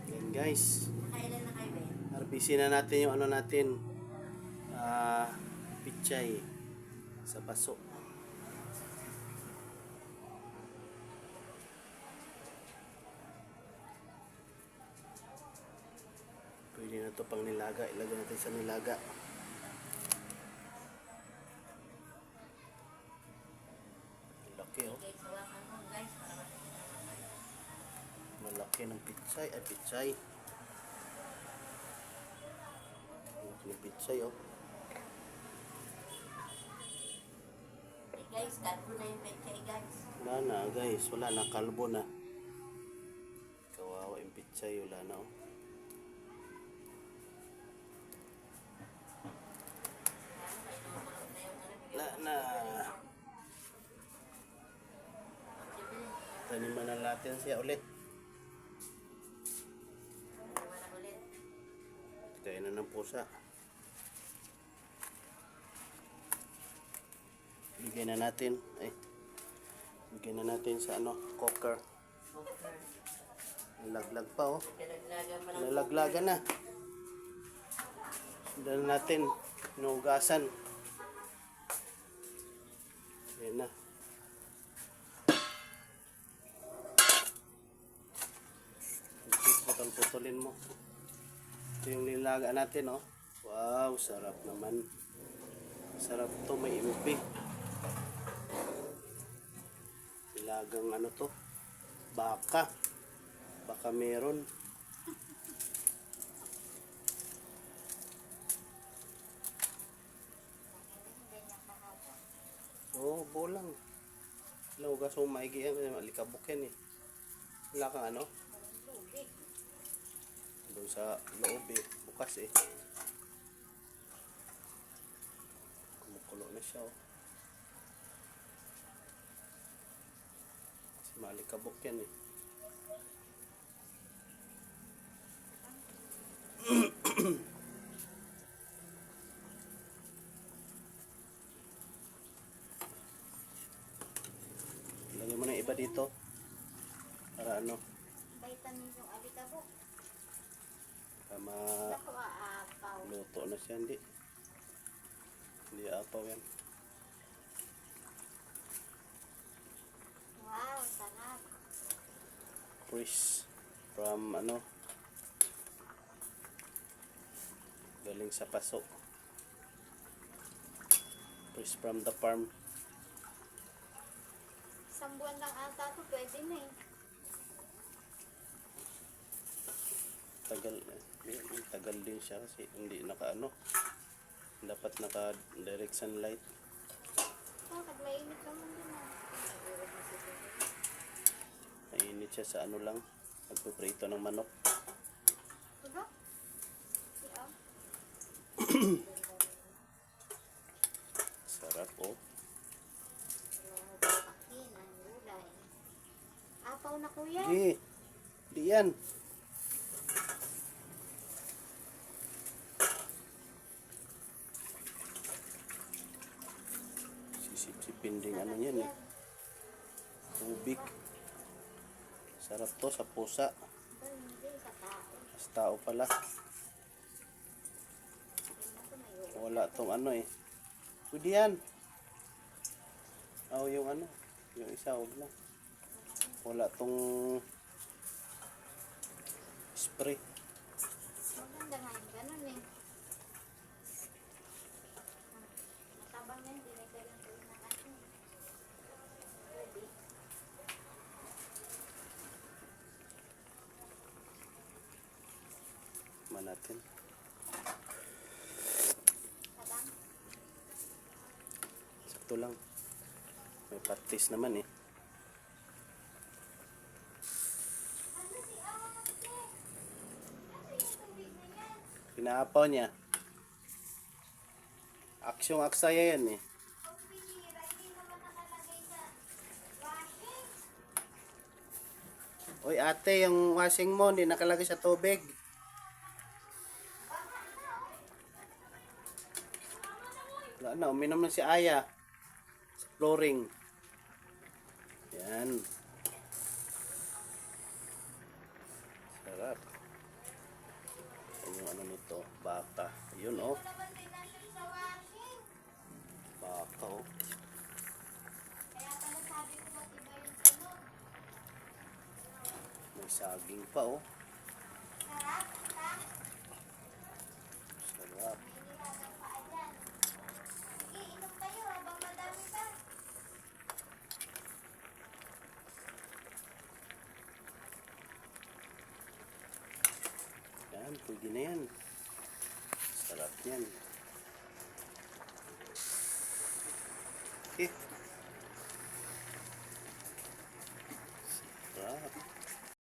Yan guys, RBC na natin yung ano natin, pichay sa paso. Pwede na ito pang nilaga, ilagay natin sa nilaga. Laki oh. Malaki ng pichay, pichay. Malaki ng pichay oh. Guys, kalbo na yung pechay guys. Wala na guys, wala na, kalbo na. Kawawa yung pichay, wala na oh. Wala na. Taniman na natin siya ulit. Kaya na ng pusa. Bigyan na natin. Bigyan na natin sa ano, cooker. Nalaglag pa oh. Nalaglagan na. Sundan natin. Inuugasan. Ayan na. Putol-putulin mo. Ito yung nilaga natin oh. Wow, sarap naman. Sarap to, may impi. Nilagang ano to? Baka. Baka meron. Oh, bolang. Lauga so maigi yan, alikabok yan eh. Wala kang ano? Doon sa loob eh, bukas eh. Kumukulo na siya oh. Kasi malikabok yan eh. Lagyan mo na iba dito. Para ano? Vitamin yung alikabok. Luto na siya, hindi apaw yan. Wow, sarap. Fresh from ano, galing sa paso. Fresh from the farm. Isang buwan lang ata ito, pwede na eh. Tagal din siya kasi hindi naka ano, dapat naka direct sunlight. Bakit mainit naman din ah. Mainit siya sa ano lang, magpiprito ng manok. Diba? Yeah. Sarap oh. Pakin ang gulay. Apaw na kuya. Di yan. Sisip-sipin din ano yan eh. Tubig. Sarap to sa pusa. Hindi, sa tao. Sa tao pala. Wala tong ano eh. Pwede yan. Oh, yung ano. Yung isa, huwag na. Wala tong spray. Maganda nga yung ganun eh. Matabang yan, hindi na kailang tuloy na kasi. Pwede. Natin. Tabang. Sakto lang. May patis naman eh. Pinaapaw niya. Aksyong aksaya yan eh. Oy ate, yung washing mo hindi nakalagay sa tubig. Wala na, uminom na si Aya. Sa flooring. Yan. Sarap. Yan yung ano nito, baka. Yun oh. naman din natin sa washing. Baka oh. Kaya pala sabi ko matibay yung tunog. May saging pa oh. Sarap, ha? Sarap. May nilagang paa dyan. Sige, inom kayo habang madami pa. Yan, pwede na yan. Sarap yan. Eh,